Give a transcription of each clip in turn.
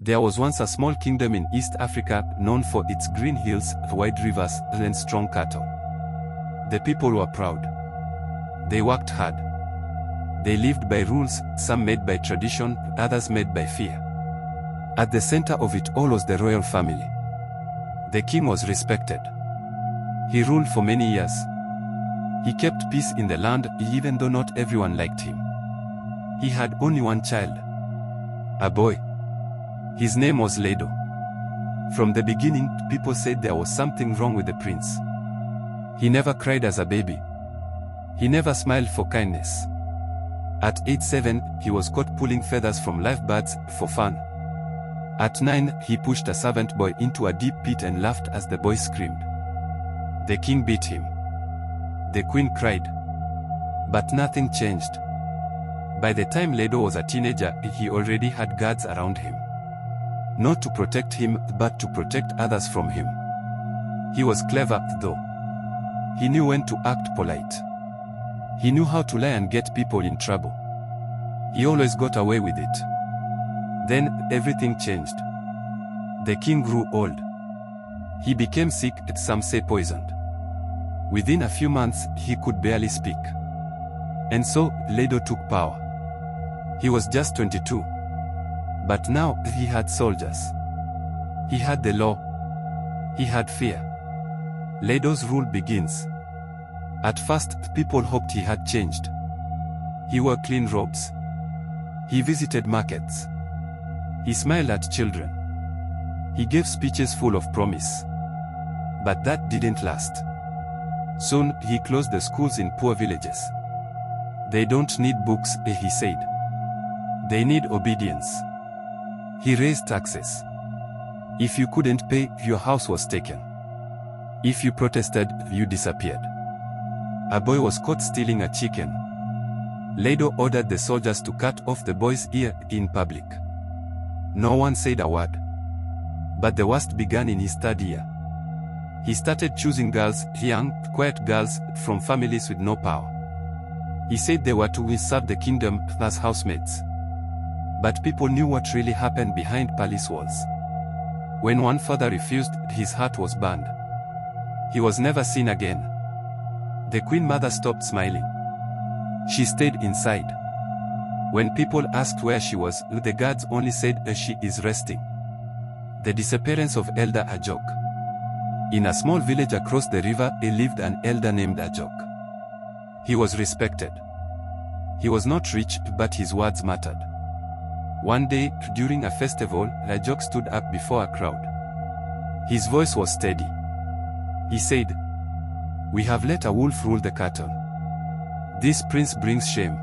There was once a small kingdom in East Africa known for its green hills, wide rivers, and strong cattle. The people were proud. They worked hard. They lived by rules, some made by tradition, others made by fear. At the center of it all was the royal family. The king was respected. He ruled for many years. He kept peace in the land, even though not everyone liked him. He had only one child, a boy. His name was Ledo. From the beginning, people said there was something wrong with the prince. He never cried as a baby. He never smiled for kindness. At age 7, he was caught pulling feathers from live birds for fun. At 9, he pushed a servant boy into a deep pit and laughed as the boy screamed. The king beat him. The queen cried. But nothing changed. By the time Ledo was a teenager, he already had guards around him. Not to protect him, but to protect others from him. He was clever, though. He knew when to act polite. He knew how to lie and get people in trouble. He always got away with it. Then, everything changed. The king grew old. He became sick, some say poisoned. Within a few months, he could barely speak. And so, Ledo took power. He was just 22. But now, he had soldiers. He had the law. He had fear. Ledo's rule begins. At first, people hoped he had changed. He wore clean robes. He visited markets. He smiled at children. He gave speeches full of promise. But that didn't last. Soon, he closed the schools in poor villages. They don't need books, he said. They need obedience. He raised taxes. If you couldn't pay, your house was taken. If you protested, you disappeared. A boy was caught stealing a chicken. Ledo ordered the soldiers to cut off the boy's ear in public. No one said a word. But the worst began in his third year. He started choosing girls, young, quiet girls, from families with no power. He said they were to serve the kingdom as housemaids. But people knew what really happened behind palace walls. When one father refused, his heart was burned. He was never seen again. The queen mother stopped smiling. She stayed inside. When people asked where she was, the guards only said she is resting. The disappearance of Elder Ajok. In a small village across the river, lived an elder named Ajok. He was respected. He was not rich, but his words mattered. One day, during a festival, Ajok stood up before a crowd. His voice was steady. He said, "We have let a wolf rule the cattle. This prince brings shame.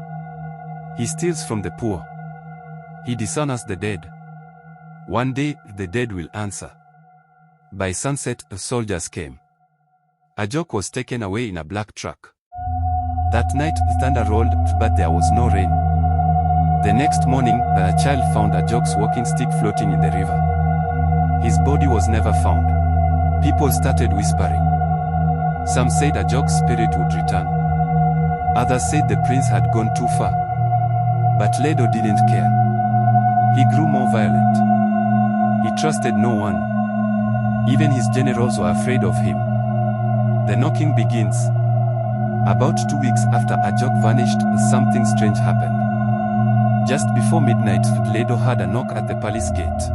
He steals from the poor. He dishonors the dead. One day, the dead will answer." By sunset, soldiers came. Ajok was taken away in a black truck. That night, thunder rolled, but there was no rain. The next morning, a child found Ajok's walking stick floating in the river. His body was never found. People started whispering. Some said Ajok's spirit would return. Others said the prince had gone too far. But Ledo didn't care. He grew more violent. He trusted no one. Even his generals were afraid of him. The knocking begins. About 2 weeks after Ajok vanished, something strange happened. Just before midnight, Ledo heard a knock at the palace gate.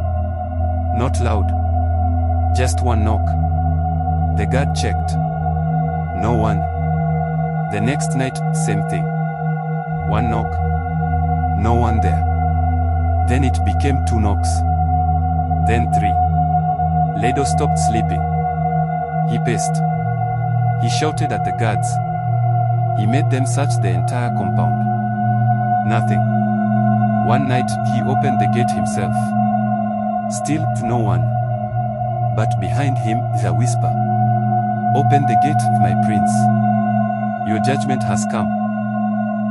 Not loud. Just one knock. The guard checked. No one. The next night, same thing. One knock. No one there. Then it became 2 knocks. Then 3. Ledo stopped sleeping. He paced. He shouted at the guards. He made them search the entire compound. Nothing. One night, he opened the gate himself. Still, no one. But behind him, the whisper. "Open the gate, my prince. Your judgment has come."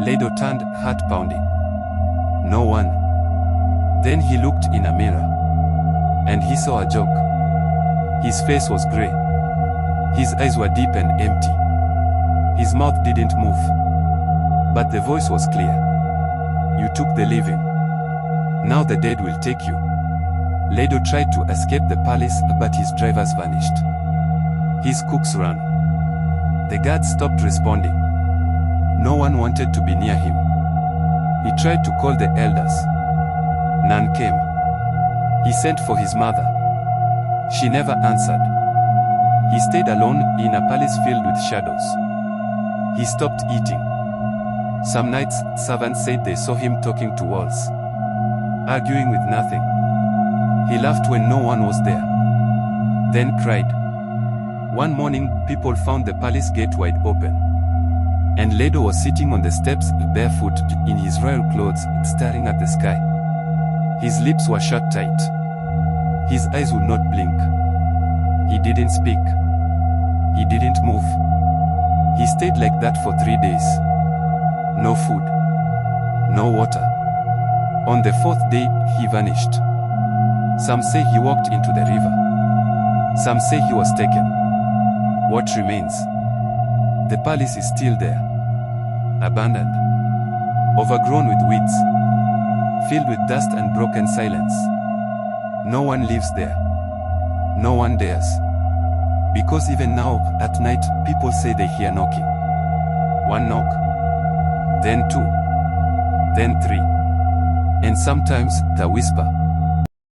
Ledo turned, heart pounding. No one. Then he looked in a mirror. And he saw Ajok. His face was grey. His eyes were deep and empty. His mouth didn't move. But the voice was clear. "You took the living. Now the dead will take you." Ledo tried to escape the palace, but his drivers vanished. His cooks ran. The guards stopped responding. No one wanted to be near him. He tried to call the elders. None came. He sent for his mother. She never answered. He stayed alone in a palace filled with shadows. He stopped eating. Some nights, servants said they saw him talking to walls, arguing with nothing. He laughed when no one was there, then cried. One morning, people found the palace gate wide open, and Ledo was sitting on the steps, barefoot, in his royal clothes, staring at the sky. His lips were shut tight. His eyes would not blink. He didn't speak. He didn't move. He stayed like that for 3 days. No food. No water. On the 4th day, he vanished. Some say he walked into the river. Some say he was taken. What remains? The palace is still there. Abandoned. Overgrown with weeds. Filled with dust and broken silence. No one lives there. No one dares. Because even now, at night, people say they hear knocking. One knock. Then 2. Then 3. And sometimes, the whisper.